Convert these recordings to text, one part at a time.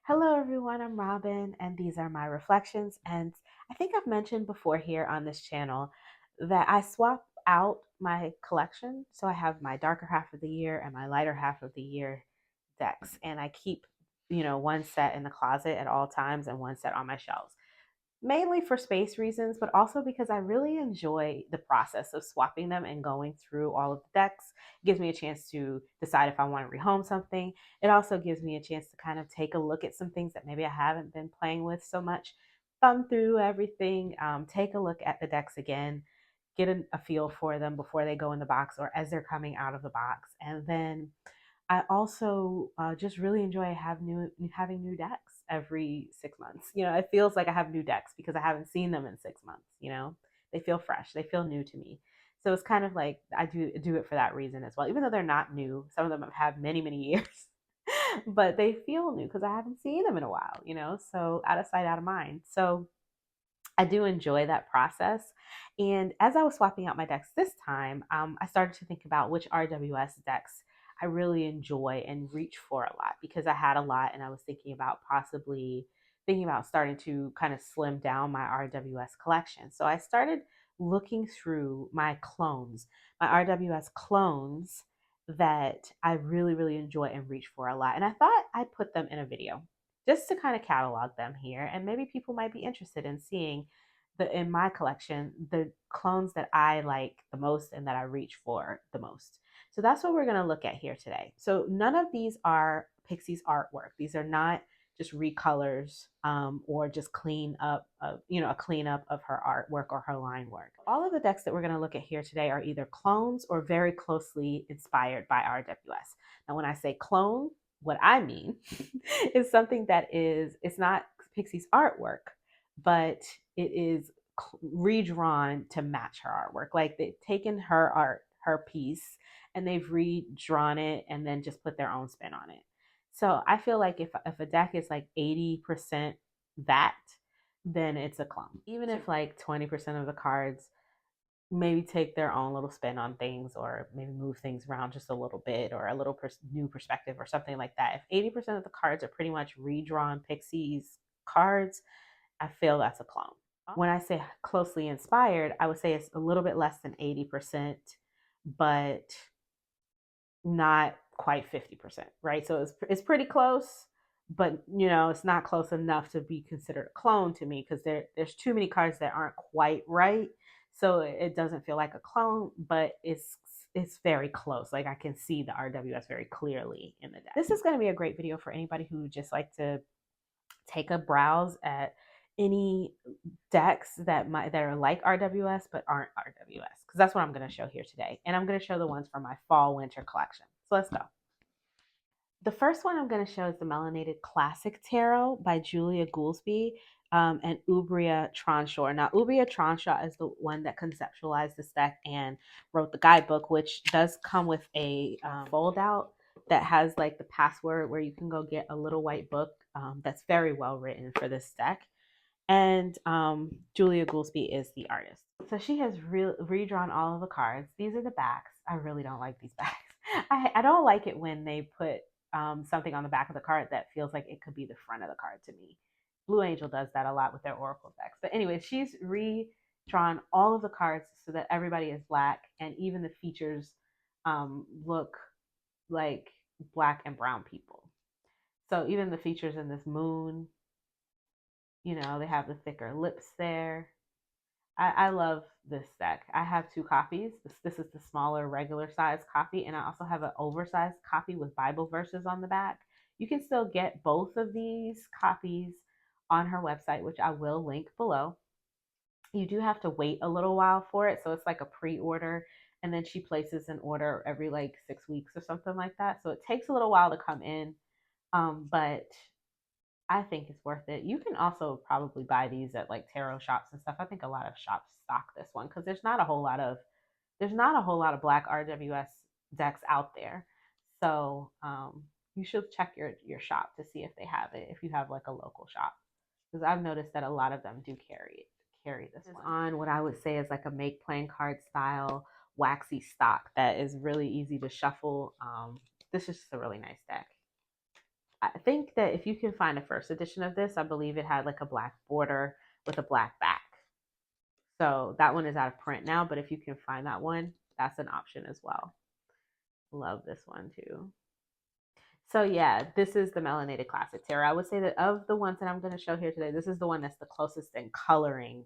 Hello, everyone. I'm Robin, and these are my reflections. And I think I've mentioned before here on this channel that I swap out my collection. So I have my darker half of the year and my lighter half of the year decks, and I keep, one set in the closet at all times and one set on my shelves, mainly for space reasons, but also because I really enjoy the process of swapping them and going through all of the decks. It gives me a chance to decide if I want to rehome something. It also gives me a chance to kind of take a look at some things that maybe I haven't been playing with so much, thumb through everything, take a look at the decks again, get a feel for them before they go in the box or as they're coming out of the box. And then I also just really enjoy having new decks every 6 months. It feels like I have new decks because I haven't seen them in 6 months. They feel fresh, they feel new to me. So it's kind of like I do it for that reason as well. Even though they're not new, some of them have had many years, but they feel new because I haven't seen them in a while. So out of sight, out of mind. So I do enjoy that process. And as I was swapping out my decks this time, I started to think about which RWS decks I really enjoy and reach for a lot because I had a lot and I was thinking about possibly thinking about starting to kind of slim down my RWS collection. So I started looking through my clones, my RWS clones that I really enjoy and reach for a lot. And I thought I'd put them in a video just to kind of catalog them here. And maybe people might be interested in seeing in my collection, the clones that I like the most and that I reach for the most. So that's what we're going to look at here today. So none of these are Pixie's artwork. These are not just recolors or just a cleanup of her artwork or her line work. All of the decks that we're going to look at here today are either clones or very closely inspired by RWS. Now, when I say clone, what I mean is something it's not Pixie's artwork, but it is redrawn to match her artwork. Like they've taken her art, her piece, and they've redrawn it and then just put their own spin on it. So I feel like if a deck is like 80% that, then it's a clone. Even if like 20% of the cards maybe take their own little spin on things or maybe move things around just a little bit or a little new perspective or something like that. If 80% of the cards are pretty much redrawn Pixie's cards, I feel that's a clone. When I say closely inspired, I would say it's a little bit less than 80%, but not quite 50%, right? So it's pretty close, but it's not close enough to be considered a clone to me because there's too many cards that aren't quite right. So it doesn't feel like a clone, but it's very close. Like I can see the RWS very clearly in the deck. This is going to be a great video for anybody who just like to take a browse at any decks that are like RWS but aren't RWS, because that's what I'm going to show here today. And I'm going to show the ones from my fall winter collection. So let's go. The first one I'm going to show is the Melanated Classic Tarot by Julia Goolsby and Ubria Tronshaw. Now, Ubria Tronshaw is the one that conceptualized this deck and wrote the guidebook, which does come with a fold out that has like the password where you can go get a little white book that's very well written for this deck. And Julia Goolsby is the artist. So she has redrawn all of the cards. These are the backs. I really don't like these backs. I don't like it when they put something on the back of the card that feels like it could be the front of the card to me. Blue Angel does that a lot with their Oracle decks. But anyway, she's redrawn all of the cards so that everybody is black, and even the features look like black and brown people. So even the features in this moon, they have the thicker lips there. I love this deck. I have two copies. This is the smaller regular size copy, and I also have an oversized copy with Bible verses on the back. You can still get both of these copies on her website, which I will link below. You do have to wait a little while for it, so it's like a pre-order, and then she places an order every like 6 weeks or something like that. So it takes a little while to come in, but I think it's worth it. You can also probably buy these at like tarot shops and stuff. I think a lot of shops stock this one because there's not a whole lot of black RWS decks out there. So you should check your shop to see if they have it, if you have like a local shop, because I've noticed that a lot of them do carry this one. On what I would say is like a make playing card style waxy stock that is really easy to shuffle. This is just a really nice deck. I think that if you can find a first edition of this, I believe it had like a black border with a black back. So that one is out of print now, but if you can find that one, that's an option as well. Love this one too. So yeah, this is the Melanated Classic Tarot. I would say that of the ones that I'm going to show here today, this is the one that's the closest in coloring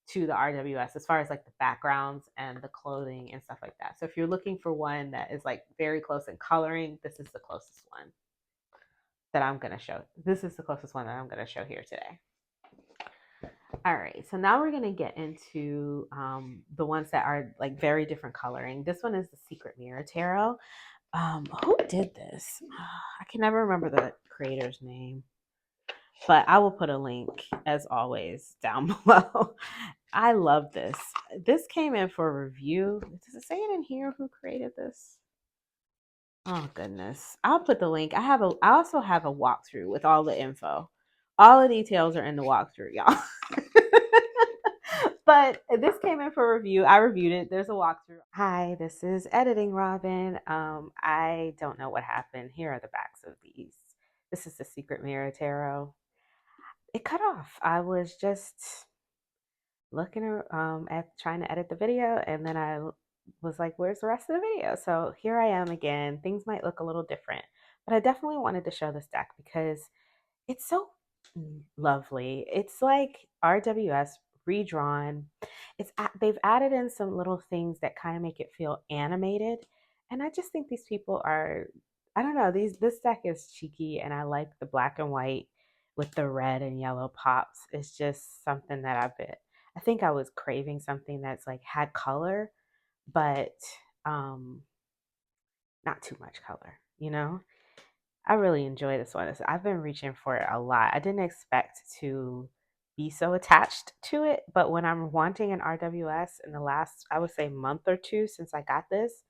to the RWS as far as like the backgrounds and the clothing and stuff like that. So if you're looking for one that is like very close in coloring, this is the closest one that I'm going to show. This is the closest one that I'm going to show here today. All right, so now we're going to get into the ones that are like very different coloring. This one is the Secret Mirror Tarot. Who did this? I can never remember the creator's name, but I will put a link as always down below. I love this. This came in for review. Does it say it in here who created this? Oh goodness. I'll put the link. I also have a walkthrough with all the info. All the details are in the walkthrough, y'all. But this came in for review. I reviewed it. There's a walkthrough. Hi, this is Editing Robin. I don't know what happened. Here are the backs of these. This is the Secret Mirror Tarot. It cut off. I was just looking at trying to edit the video, and then I was like, where's the rest of the video? So here I am again. Things might look a little different, but I definitely wanted to show this deck because it's so lovely. It's like RWS redrawn. They've added in some little things that kind of make it feel animated, and I just think these people are, I don't know, this deck is cheeky, and I like the black and white with the red and yellow pops. It's just something that I think I was craving something that's like had color, but not too much color, you know? I really enjoy this one. I've been reaching for it a lot. I didn't expect to be so attached to it, but when I'm wanting an RWS in the last, I would say, month or two since I got this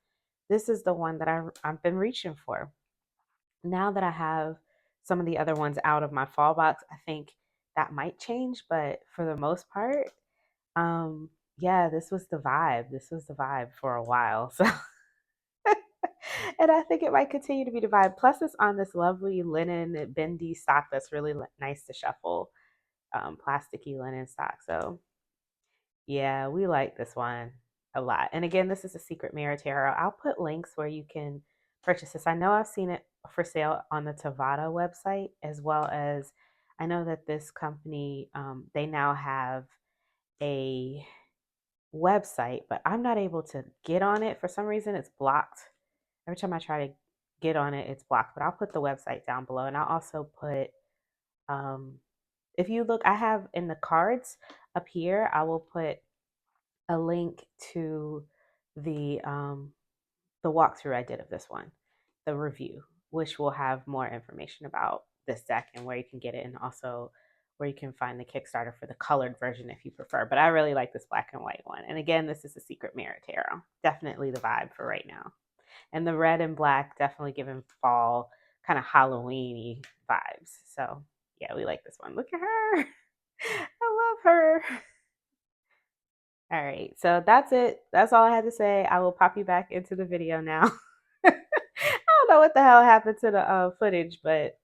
is the one that I've been reaching for. Now that I have some of the other ones out of my fall box, I think that might change, but for the most part, yeah, this was the vibe. This was the vibe for a while. So and I think it might continue to be the vibe. Plus, it's on this lovely linen bendy stock that's really nice to shuffle, plasticky linen stock. So, yeah, we like this one a lot. And again, this is a Secret Mirror Tarot. I'll put links where you can purchase this. I know I've seen it for sale on the Tavada website, as well as I know that this company, they now have a website, but I'm not able to get on it. For some reason, it's blocked. Every time I try to get on it, it's blocked. But I'll put the website down below, and I'll also put, um, if you look, I have in the cards up here, I will put a link to the walkthrough I did of this one, the review, which will have more information about this deck and where you can get it, and also where you can find the Kickstarter for the colored version if you prefer. But I really like this black and white one. And again, this is a Secret Mirror Tarot. Definitely the vibe for right now. And the red and black definitely giving fall, kind of Halloween-y vibes. So yeah, we like this one. Look at her. I love her. All right, so that's it. That's all I had to say. I will pop you back into the video now. I don't know what the hell happened to the footage, but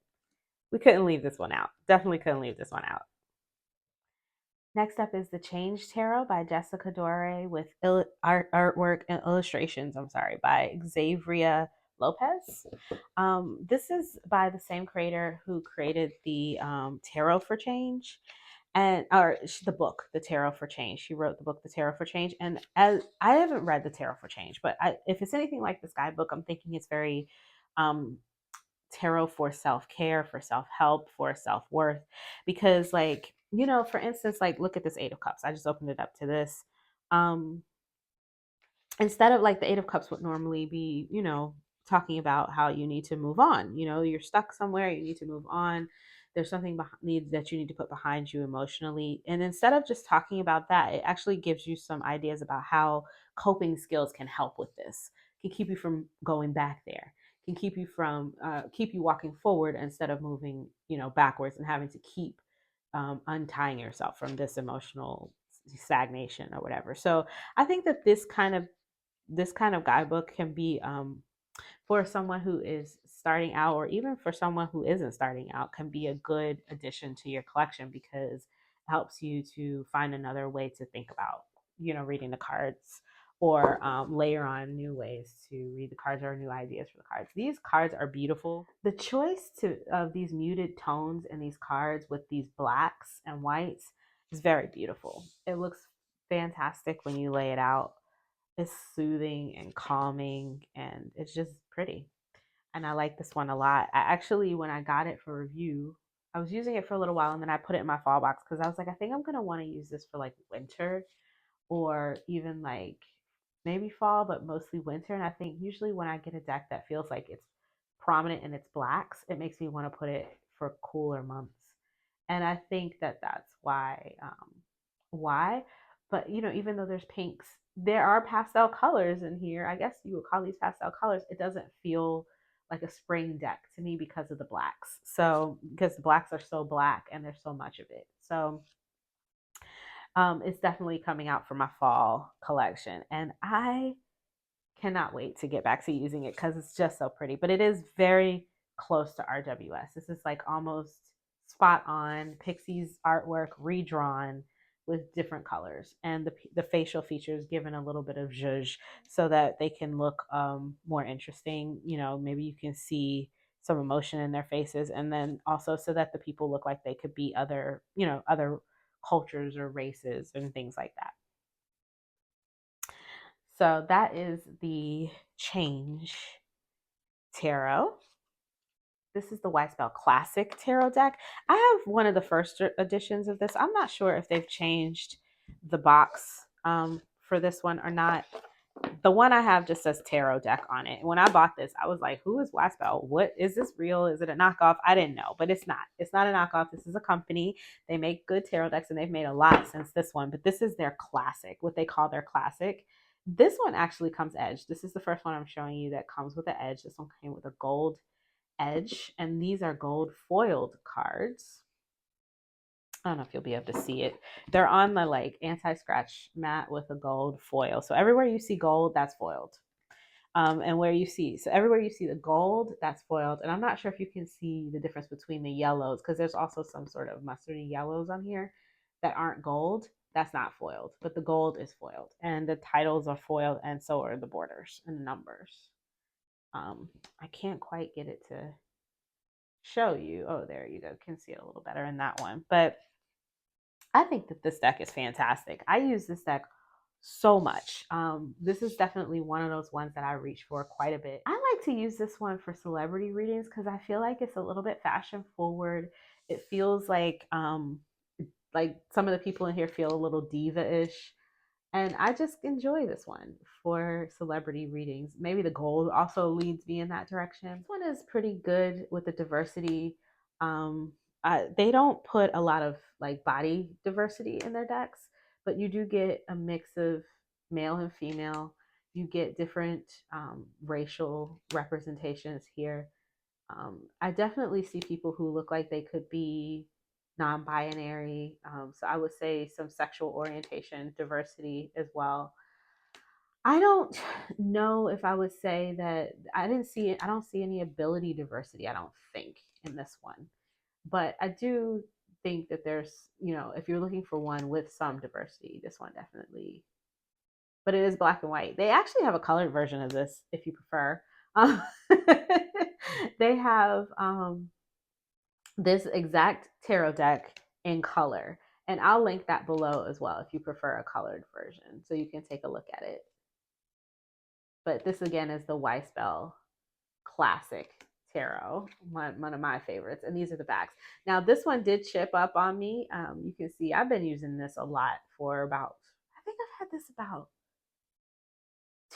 we couldn't leave this one out. Definitely couldn't leave this one out. Next up is the Change Tarot by Jessica Dore with artwork and illustrations, by Xavier Lopez. This is by the same creator who created the Tarot for Change, or the book, The Tarot for Change. She wrote the book, The Tarot for Change. And as I haven't read The Tarot for Change, but if it's anything like this guidebook, I'm thinking it's very tarot for self-care, for self-help, for self-worth. Because like, you know, for instance, like look at this Eight of Cups. I just opened it up to this. Instead of like the Eight of Cups would normally be, you know, talking about how you need to move on. You know, you're stuck somewhere, you need to move on. There's something that you need to put behind you emotionally. And instead of just talking about that, it actually gives you some ideas about how coping skills can help with this, can keep you from going back there, can keep you from keep you walking forward instead of moving, you know, backwards and having to keep untying yourself from this emotional stagnation or whatever. So I think that this kind of guidebook can be for someone who is starting out, or even for someone who isn't starting out, can be a good addition to your collection because it helps you to find another way to think about, reading the cards, or layer on new ways to read the cards or new ideas for the cards. These cards are beautiful. The choice of these muted tones in these cards with these blacks and whites is very beautiful. It looks fantastic when you lay it out. It's soothing and calming, and it's just pretty. And I like this one a lot. I actually, when I got it for review, I was using it for a little while, and then I put it in my fall box because I was like, I think I'm going to want to use this for like winter, or even like maybe fall, but mostly winter. And I think usually when I get a deck that feels like it's prominent in its blacks, it makes me want to put it for cooler months. And I think that that's why. Why? But even though there's pinks, there are pastel colors in here. I guess you would call these pastel colors. It doesn't feel like a spring deck to me because of the blacks. So because the blacks are so black and there's so much of it. So it's definitely coming out for my fall collection, and I cannot wait to get back to using it because it's just so pretty. But it is very close to RWS. This is like almost spot on Pixie's artwork redrawn with different colors, and the facial features given a little bit of zhuzh so that they can look more interesting. Maybe you can see some emotion in their faces, and then also so that the people look like they could be other cultures or races and things like that. So that is the Change Tarot. This is the Whitespell Classic Tarot deck. I have one of the first editions of this. I'm not sure if they've changed the box for this one or not. The one I have just says tarot deck on it. When I bought this, I was like, who is Whitespell? What is this real? Is it a knockoff? I didn't know, but it's not. It's not a knockoff. This is a company. They make good tarot decks, and they've made a lot since this one, but this is their classic, what they call their classic. This one actually comes edged. This is the first one I'm showing you that comes with an edge. This one came with a gold edge, and these are gold foiled cards. I don't know if you'll be able to see it. They're on the like anti-scratch mat with a gold foil. So everywhere you see gold, that's foiled. And everywhere you see the gold, that's foiled. And I'm not sure if you can see the difference between the yellows, because there's also some sort of mustardy yellows on here that aren't gold. That's not foiled, but the gold is foiled. And the titles are foiled, and so are the borders and the numbers. I can't quite get it to show you. Oh, there you go. You can see it a little better in that one. But I think that this deck is fantastic. I use this deck so much. This is definitely one of those ones that I reach for quite a bit. I like to use this one for celebrity readings because I feel like it's a little bit fashion forward. It feels like some of the people in here feel a little diva-ish. And I just enjoy this one for celebrity readings. Maybe the gold also leads me in that direction. This one is pretty good with the diversity. They don't put a lot of like body diversity in their decks, but you do get a mix of male and female. You get different racial representations here. I definitely see people who look like they could be non-binary. So I would say some sexual orientation diversity as well. I don't know if I would say that I don't see any ability diversity, I don't think, in this one. But I do think that there's, if you're looking for one with some diversity, this one definitely. But it is black and white. They actually have a colored version of this if you prefer. They have this exact tarot deck in color. And I'll link that below as well if you prefer a colored version, so you can take a look at it. But this again is the Whitespell Classic Tarot, one of my favorites. And these are the backs. Now this one did chip up on me. You can see I've been using this a lot for about, I think I've had this about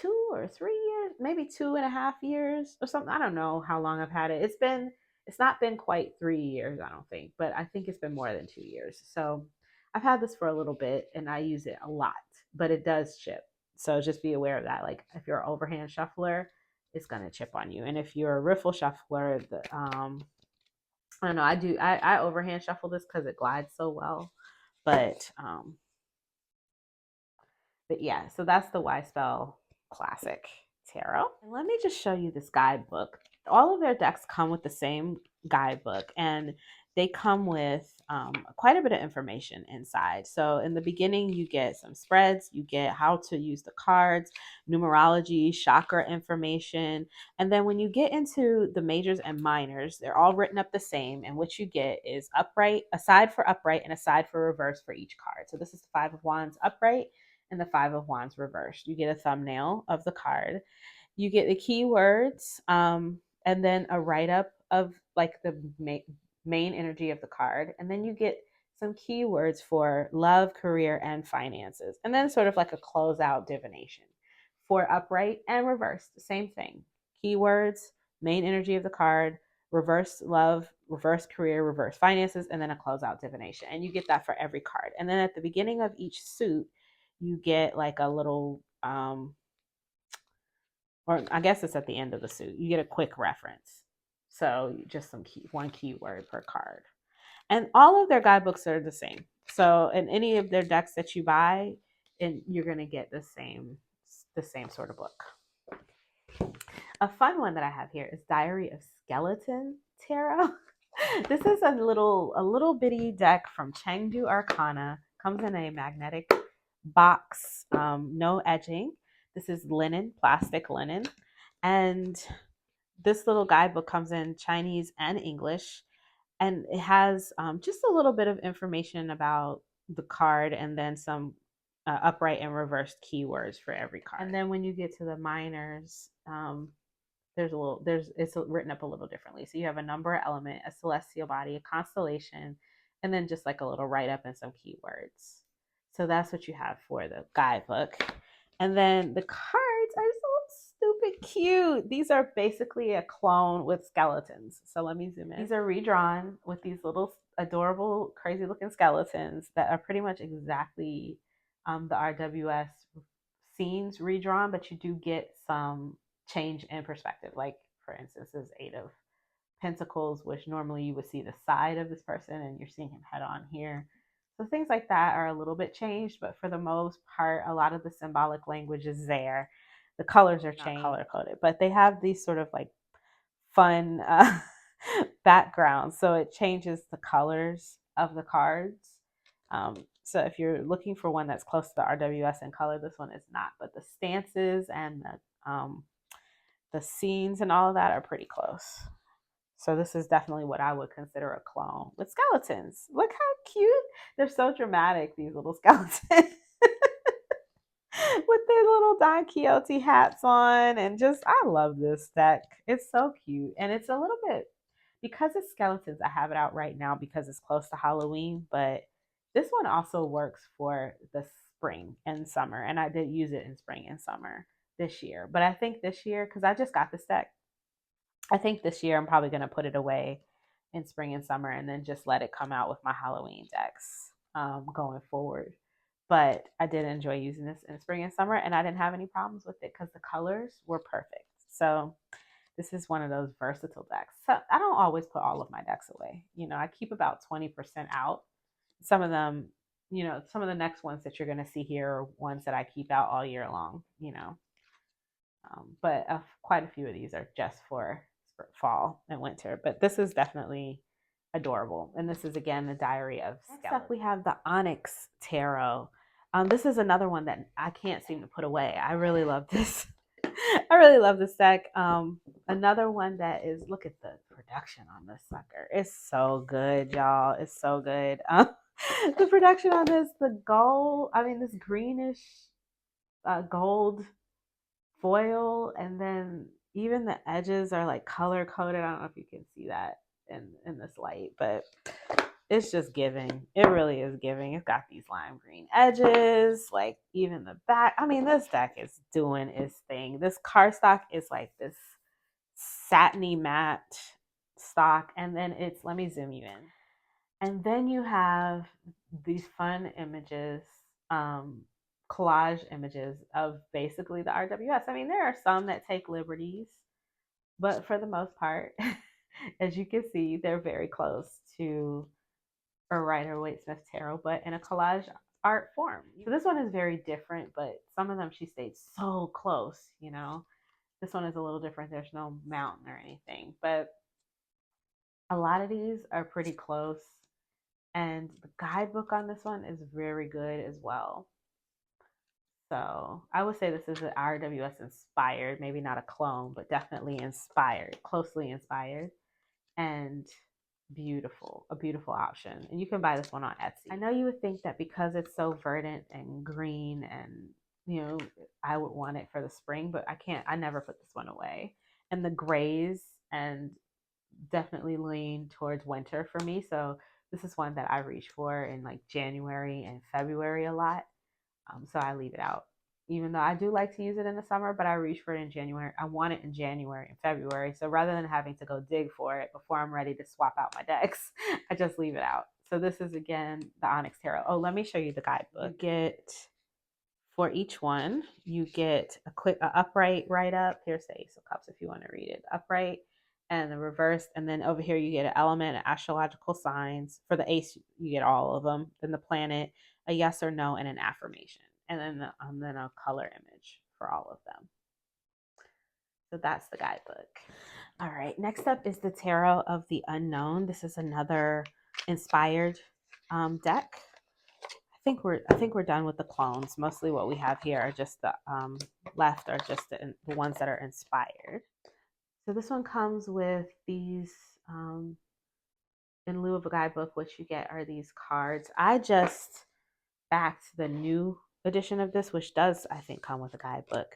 2 or 3 years, maybe 2.5 years or something. I don't know how long I've had it. It's not been quite 3 years, I don't think, but I think it's been more than 2 years. So I've had this for a little bit and I use it a lot, but it does chip. So just be aware of that. Like if you're an overhand shuffler, it's gonna chip on you. And if you're a riffle shuffler, I don't know. I overhand shuffle this because it glides so well. But yeah, so that's the Whitespell Classic Tarot. And let me just show you this guidebook. all of their decks come with the same guidebook, and they come with quite a bit of information inside. So in the beginning, you get some spreads, you get how to use the cards, numerology, chakra information. And then when you get into the majors and minors, they're all written up the same. And what you get is upright, a side for upright, and a side for reverse for each card. So this is the Five of Wands upright and the Five of Wands reversed. You get a thumbnail of the card. You get the keywords, and then a write up of like the main energy of the card. And then you get some keywords for love, career, and finances. And then sort of like a closeout divination for upright and reverse. The same thing. Keywords, main energy of the card, reverse love, reverse career, reverse finances, and then a closeout divination. And you get that for every card. And then at the beginning of each suit, you get like a little or I guess it's at the end of the suit. You get a quick reference. So just one keyword per card. And all of their guidebooks are the same. So in any of their decks that you buy, and you're going to get the same sort of book. A fun one that I have here is Diary of Skeleton Tarot. This is a little bitty deck from Chengdu Arcana. Comes in a magnetic box, no edging. This is linen, plastic linen. And this little guidebook comes in Chinese and English. And it has just a little bit of information about the card and then some upright and reversed keywords for every card. And then when you get to the minors, it's written up a little differently. So you have a number element, a celestial body, a constellation, and then just like a little write up and some keywords. So that's what you have for the guidebook. And then the cards are so stupid cute. These are basically a clone with skeletons. So let me zoom in. These are redrawn with these little adorable, crazy looking skeletons that are pretty much exactly the RWS scenes redrawn, but you do get some change in perspective. Like for instance, this Eight of Pentacles, which normally you would see the side of this person and you're seeing him head on here. So things like that are a little bit changed, but for the most part, a lot of the symbolic language is there. The colors are changed, color coded, but they have these sort of like fun backgrounds. So it changes the colors of the cards. So if you're looking for one that's close to the RWS in color, this one is not, but the stances and the scenes and all of that are pretty close. So this is definitely what I would consider a clone with skeletons. Look how cute. They're so dramatic, these little skeletons. With their little Don Quixote hats on. And just, I love this deck. It's so cute. And it's a little bit, because it's skeletons, I have it out right now because it's close to Halloween. But this one also works for the spring and summer. And I did use it in spring and summer this year. But I think this year, because I just got this deck, I think this year I'm probably going to put it away in spring and summer and then just let it come out with my Halloween decks going forward. But I did enjoy using this in spring and summer, and I didn't have any problems with it because the colors were perfect. So this is one of those versatile decks. So I don't always put all of my decks away. You know, I keep about 20% out. Some of them, you know, some of the next ones that you're going to see here are ones that I keep out all year long, you know. But quite a few of these are just for fall and winter. But this is definitely adorable. And this is, again, the Diary of Skeleton. Next up, we have the Onyx Tarot. This is another one that I can't seem to put away. I really love this. I really love this deck. Another one that is, look at the production on this sucker. It's so good, y'all. It's so good. The production on this, the gold, I mean, this greenish gold foil, and then even the edges are like color coded. I don't know if you can see that in this light, but it's just giving. It really is giving. It's got these lime green edges, like even the back. I mean, this deck is doing its thing. This cardstock is like this satiny matte stock, and then it's, let me zoom you in, and then you have these fun images, collage images of basically the RWS. I mean, there are some that take liberties, but for the most part, as you can see, they're very close to a Rider-Waite-Smith tarot, but in a collage art form. So this one is very different, but some of them she stayed so close, you know. This one is a little different. There's no mountain or anything, but a lot of these are pretty close. And the guidebook on this one is very good as well. So I would say this is an RWS inspired, maybe not a clone, but definitely inspired, closely inspired, and beautiful, a beautiful option. And you can buy this one on Etsy. I know you would think that because it's so verdant and green and, you know, I would want it for the spring, but I can't, I never put this one away. And the grays and definitely lean towards winter for me. So this is one that I reach for in like January and February a lot. So I leave it out. Even though I do like to use it in the summer, but I reach for it in January. I want it in January and February. So rather than having to go dig for it before I'm ready to swap out my decks, I just leave it out. So this is again the Onyx Tarot. Oh, let me show you the guidebook. You get, for each one, you get a upright right up. Here's the Ace of Cups if you want to read it. Upright and the reverse. And then over here you get an element and astrological signs. For the Ace, you get all of them. Then the planet, a yes or no, and an affirmation. And then a color image for all of them. So that's the guidebook. All right, next up is the Tarot of the Unknown. This is another inspired deck. I think we're done with the clones. Mostly what we have here are just the left are just the ones that are inspired. So this one comes with these in lieu of a guidebook. What you get are these cards. I just backed the new edition of this, which does I think come with a guidebook.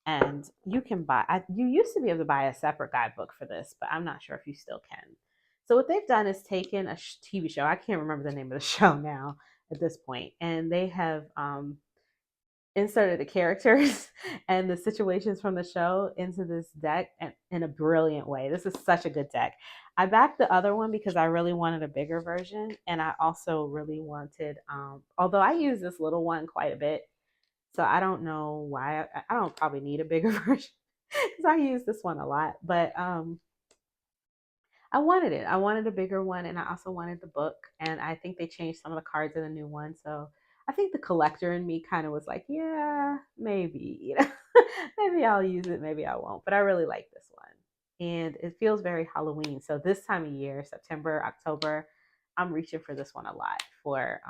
And you can buy. You used to be able to buy a separate guidebook for this, but I'm not sure if you still can. So what they've done is taken a TV show. I can't remember the name of the show now at this point, and they have inserted the characters and the situations from the show into this deck in a brilliant way. This is such a good deck. I backed the other one because I really wanted a bigger version, and I also really wanted, although I use this little one quite a bit, so I don't know why. I don't probably need a bigger version because I use this one a lot, but I wanted it. I wanted a bigger one, and I also wanted the book. And I think they changed some of the cards in the new one. So I think the collector in me kind of was like, yeah, maybe, maybe I'll use it, maybe I won't. But I really like this one, and it feels very Halloween. So this time of year, September, October, I'm reaching for this one a lot for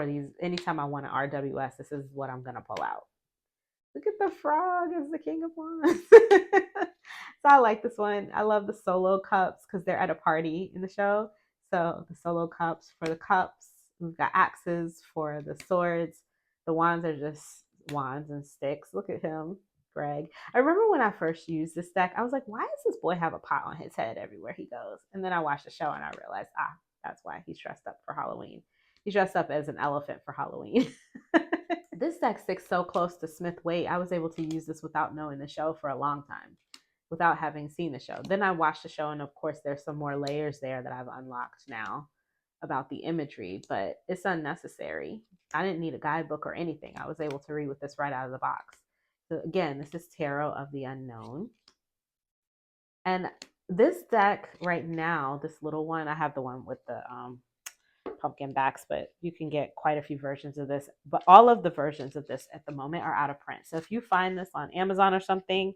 these. Anytime I want an RWS, this is what I'm gonna pull out. Look at the frog as the king of wands. So I like this one. I love the solo cups because they're at a party in the show. So the solo cups for the cups. We've got axes for the swords. The wands are just wands and sticks. Look at him, Greg. I remember when I first used this deck, I was like, why does this boy have a pot on his head everywhere he goes? And then I watched the show and I realized, that's why he's dressed up for Halloween. He's dressed up as an elephant for Halloween. This deck sticks so close to Smith Waite. I was able to use this without knowing the show for a long time, without having seen the show. Then I watched the show, and of course, there's some more layers there that I've unlocked now about the imagery, but it's unnecessary. I didn't need a guidebook or anything. I was able to read with this right out of the box. So again, this is Tarot of the Unknown. And this deck right now, this little one, I have the one with the pumpkin backs, but you can get quite a few versions of this. But all of the versions of this at the moment are out of print. So if you find this on Amazon or something,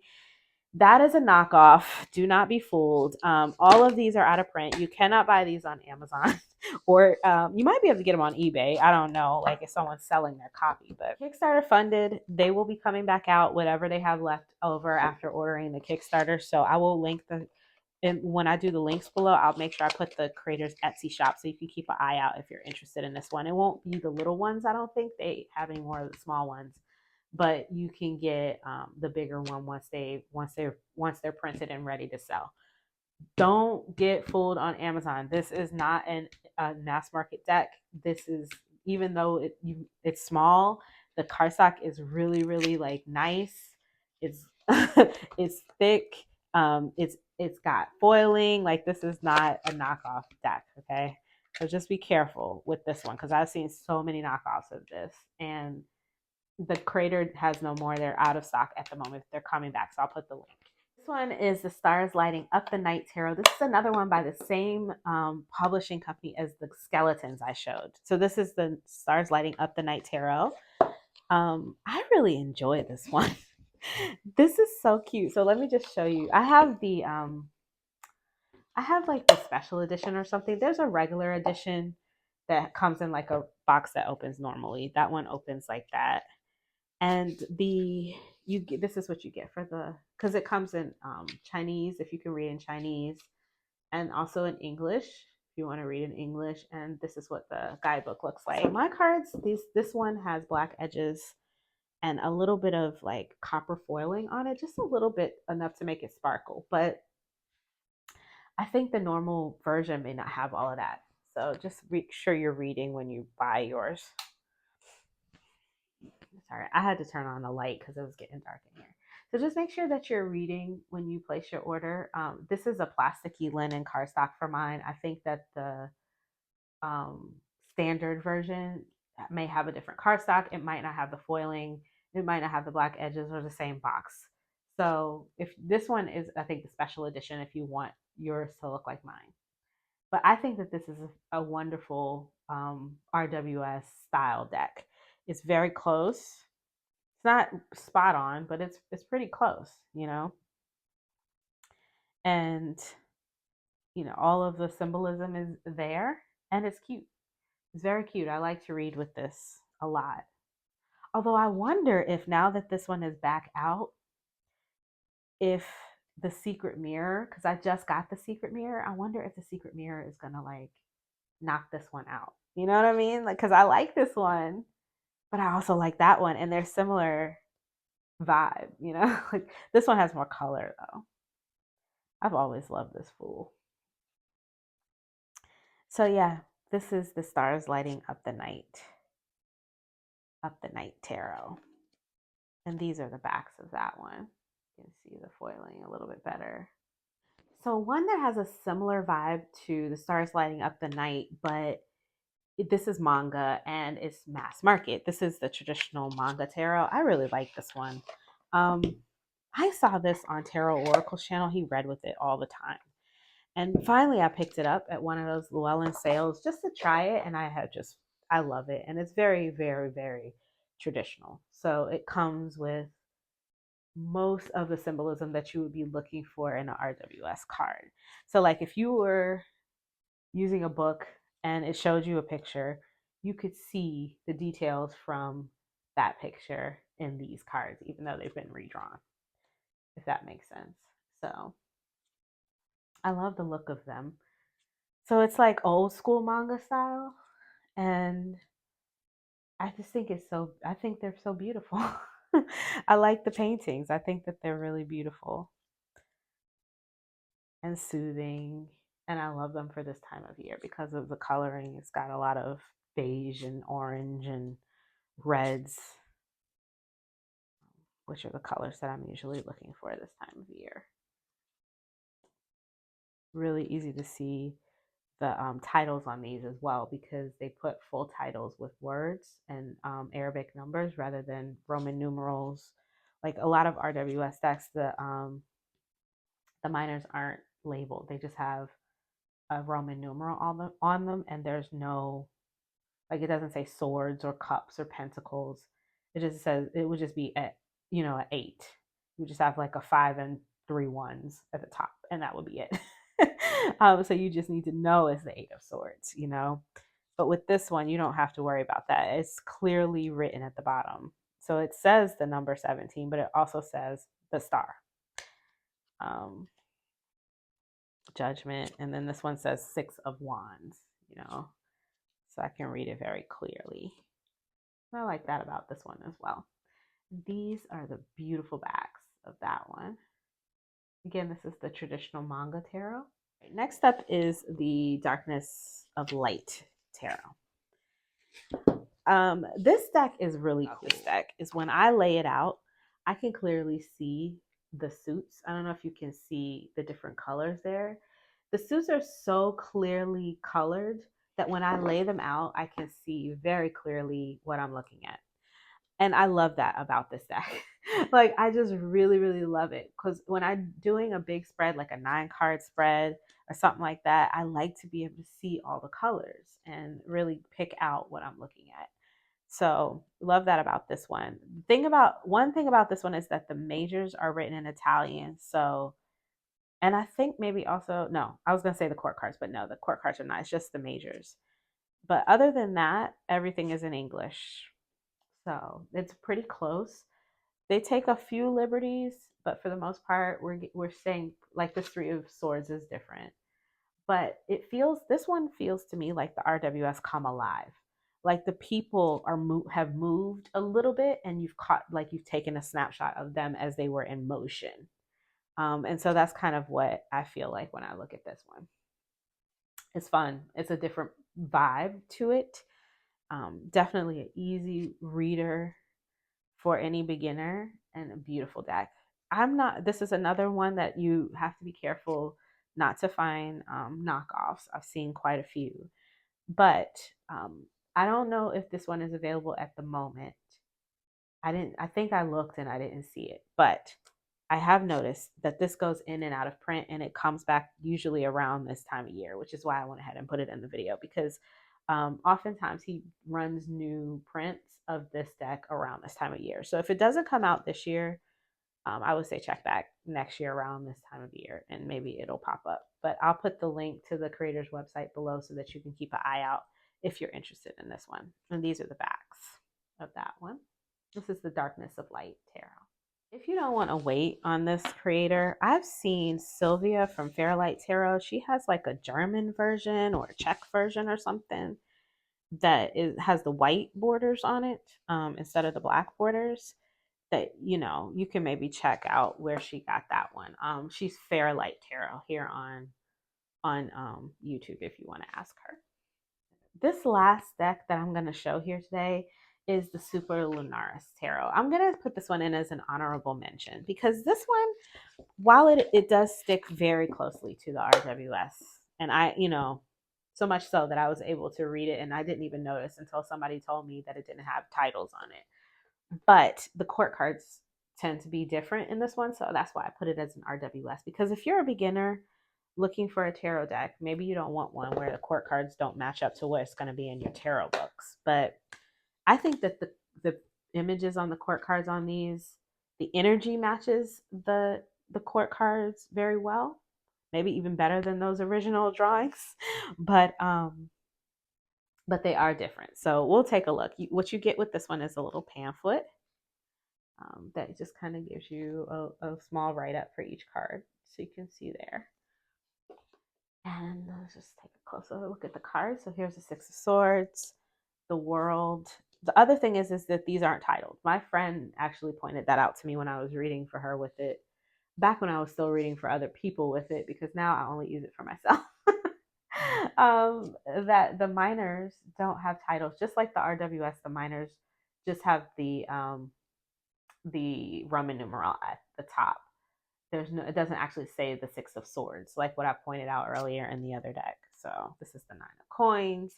that is a knockoff. Do not be fooled. All of these are out of print. You cannot buy these on Amazon, or you might be able to get them on eBay. I don't know, like if someone's selling their copy. But Kickstarter funded, they will be coming back out whatever they have left over after ordering the Kickstarter. So I will link and when I do the links below, I'll make sure I put the creator's Etsy shop so you can keep an eye out if you're interested in this one. It won't be the little ones. I don't think they have any more of the small ones, but you can get the bigger one once they're printed and ready to sell. Don't get fooled on Amazon. This is not a mass market deck. This is, even though it's small, the cardstock is really, really like nice. It's it's thick. It's got foiling. Like, this is not a knockoff deck, okay? So just be careful with this one because I've seen so many knockoffs of this, and the creator has no more. They're out of stock at the moment. They're coming back, so I'll put the link. This one is the Stars Lighting Up the Night Tarot. This is another one by the same publishing company as the skeletons I showed. So this is the Stars Lighting Up the Night Tarot. I really enjoy this one. This is so cute. So let me just show you. I have like the special edition or something. There's a regular edition that comes in like a box that opens normally. That one opens like that. And you get, this is what you get for the, because it comes in Chinese, if you can read in Chinese, and also in English if you want to read in English. And this is what the guidebook looks like. So my cards, this one has black edges and a little bit of like copper foiling on it, just a little bit, enough to make it sparkle. But I think the normal version may not have all of that. So just make sure you're reading when you buy yours. Sorry, I had to turn on the light because it was getting dark in here. So just make sure that you're reading when you place your order. This is a plasticky linen cardstock for mine. I think that the um, standard version may have a different cardstock. It might not have the foiling. It might not have the black edges or the same box. So if this one is, I think, the special edition if you want yours to look like mine. But I think that this is a wonderful RWS style deck. It's very close. It's not spot on, but it's pretty close, you know. And you know, all of the symbolism is there, and it's cute. It's very cute. I like to read with this a lot. Although I wonder if now that this one is back out, if the secret mirror, because I just got the secret mirror, I wonder if the secret mirror is gonna like knock this one out. You know what I mean? Like, because I like this one, but I also like that one, and they're similar vibe. You know, like this one has more color though. I've always loved this fool. So yeah, this is the stars lighting up the night tarot, and these are the backs of that one. You can see the foiling a little bit better. So one that has a similar vibe to the stars lighting up the night, but this is manga and it's mass market. This is the traditional manga tarot. I really like this one. Um, I saw this on Tarot Oracle's channel. He read with it all the time. And finally, I picked it up at one of those Llewellyn sales just to try it. And I love it. And it's very, very, very traditional. So it comes with most of the symbolism that you would be looking for in an RWS card. So, like if you were using a book and it showed you a picture, you could see the details from that picture in these cards, even though they've been redrawn, if that makes sense. So I love the look of them. So it's like old school manga style. And I just think I think they're so beautiful. I like the paintings. I think that they're really beautiful and soothing. And I love them for this time of year because of the coloring. It's got a lot of beige and orange and reds, which are the colors that I'm usually looking for this time of year. Really easy to see the titles on these as well because they put full titles with words and Arabic numbers rather than Roman numerals. Like a lot of RWS decks, the minors aren't labeled; they just have a Roman numeral on them, and there's no, like, it doesn't say swords or cups or pentacles. It just says it would just be at, you know, an 8. You just have like a 5 and 3 ones at the top, and that would be it. So you just need to know it's the 8 of swords, you know. But with this one, you don't have to worry about that. It's clearly written at the bottom. So it says the number 17, but it also says the star. Judgment, and then this one says 6 of wands, you know, so I can read it very clearly. I like that about this one as well. These are the beautiful backs of that one. Again, this is the traditional manga tarot. Next up is the Darkness of Light tarot. This deck is really cool. This deck is when I lay it out, I can clearly see the suits. I don't know if you can see the different colors there. The suits are so clearly colored that when I lay them out, I can see very clearly what I'm looking at. And I love that about this deck. Like, I just really, really love it. Because when I'm doing a big spread, like a 9-card spread or something like that, I like to be able to see all the colors and really pick out what I'm looking at. So love that about this one. One thing about this one is that the majors are written in Italian. So, and I think maybe also, no, I was going to say the court cards, but no, the court cards are not. It's just the majors. But other than that, everything is in English. So it's pretty close. They take a few liberties, but for the most part, we're saying like this Three of Swords is different. But this one feels to me like the RWS come alive. Like the people have moved a little bit, and you've taken a snapshot of them as they were in motion. And so that's kind of what I feel like when I look at this one. It's fun. It's a different vibe to it. Definitely an easy reader for any beginner, and a beautiful deck. This is another one that you have to be careful not to find knockoffs. I've seen quite a few, but I don't know if this one is available at the moment. I think I looked and I didn't see it, but I have noticed that this goes in and out of print, and it comes back usually around this time of year, which is why I went ahead and put it in the video, because oftentimes he runs new prints of this deck around this time of year. So if it doesn't come out this year, I would say check back next year around this time of year, and maybe it'll pop up. But I'll put the link to the creator's website below so that you can keep an eye out if you're interested in this one. And these are the backs of that one. This is the Darkness of Light Tarot. If you don't want to wait on this creator, I've seen Sylvia from Fairlight Tarot. She has like a German version or a Czech version or something that has the white borders on it instead of the black borders. That you can maybe check out where she got that one. She's Fairlight Tarot here on YouTube if you want to ask her. This last deck that I'm going to show here today is the Super Lunaris Tarot. I'm going to put this one in as an honorable mention because this one, while it does stick very closely to the RWS, and so much so that I was able to read it and I didn't even notice until somebody told me that it didn't have titles on it. But the court cards tend to be different in this one, so that's why I put it as an RWS, because if you're a beginner looking for a tarot deck, maybe you don't want one where the court cards don't match up to what it's going to be in your tarot books. But I think that the images on the court cards on these, the energy matches the court cards very well, maybe even better than those original drawings. But they are different. So we'll take a look. What you get with this one is a little pamphlet that just kind of gives you a small write-up for each card, so you can see there. And let's just take a closer look at the cards. So here's the Six of Swords, the World. The other thing is that these aren't titled. My friend actually pointed that out to me when I was reading for her with it, back when I was still reading for other people with it, because now I only use it for myself. That the minors don't have titles, just like the RWS. The minors just have the Roman numeral at the top. It doesn't actually say the Six of Swords, like what I pointed out earlier in the other deck. So this is the Nine of Coins.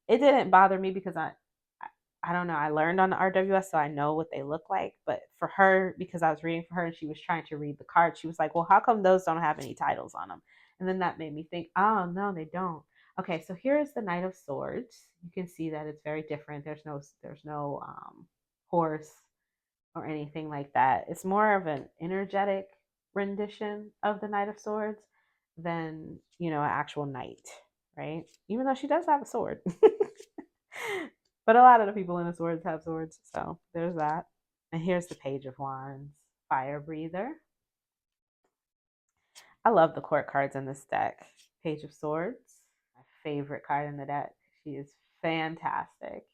It didn't bother me because I don't know, I learned on the RWS, so I know what they look like. But for her, because I was reading for her and she was trying to read the cards, she was like, well, how come those don't have any titles on them? And then that made me think, oh, no, they don't. Okay, so here's the Knight of Swords. You can see that it's very different. There's no horse or anything like that. It's more of an energetic rendition of the Knight of Swords than, an actual knight, right? Even though she does have a sword. But a lot of the people in the swords have swords, so there's that. And here's the Page of Wands, Fire Breather. I love the court cards in this deck. Page of Swords, my favorite card in the deck. She is fantastic.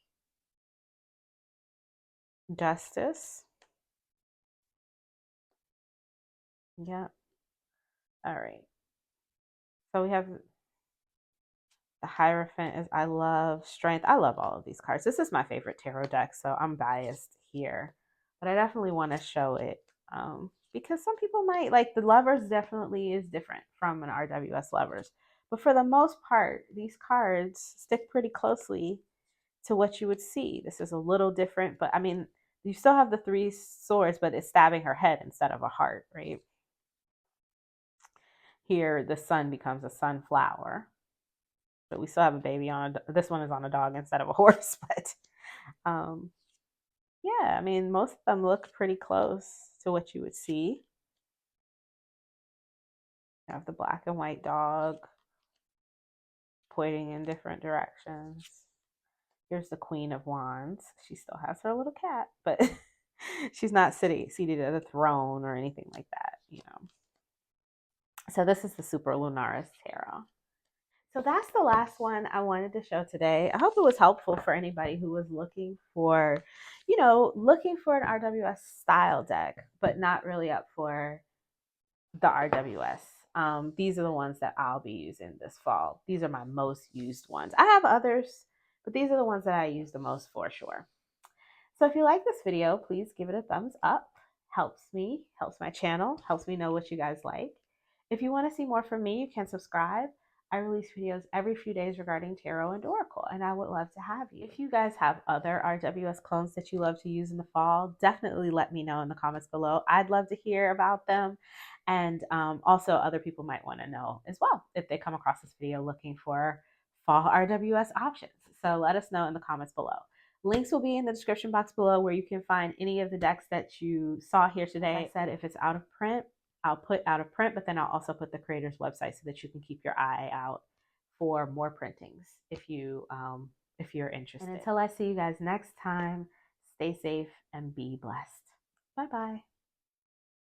Justice. Yep. All right. So we have the Hierophant. I love Strength. I love all of these cards. This is my favorite tarot deck, so I'm biased here. But I definitely want to show it because some people might like the Lovers. Definitely is different from an RWS Lovers, but for the most part, these cards stick pretty closely to what you would see. This is a little different, but I mean, you still have the Three Swords, but it's stabbing her head instead of a heart, right? Here, the sun becomes a sunflower. But we still have a baby on this one is on a dog instead of a horse, but Um, yeah, I mean, most of them look pretty close to what you would see. You have the black and white dog pointing in different directions. Here's the Queen of Wands. She still has her little cat, but she's not seated at a throne or anything like that, you know. So this is the Super Lunaris Tarot. So that's the last one I wanted to show today. I hope it was helpful for anybody who was looking for, looking for an RWS style deck, but not really up for the RWS. These are the ones that I'll be using this fall. These are my most used ones. I have others, but these are the ones that I use the most for sure. So if you like this video, please give it a thumbs up. Helps me, helps my channel, helps me know what you guys like. If you want to see more from me, you can subscribe. I release videos every few days regarding tarot and oracle, and I would love to have you. If you guys have other RWS clones that you love to use in the fall, definitely let me know in the comments below. I'd love to hear about them. And also other people might want to know as well if they come across this video looking for fall RWS options. So let us know in the comments below. Links will be in the description box below where you can find any of the decks that you saw here today. Like I said, if it's out of print, I'll put out of print, but then I'll also put the creator's website so that you can keep your eye out for more printings if you're interested. And until I see you guys next time, stay safe and be blessed. Bye-bye.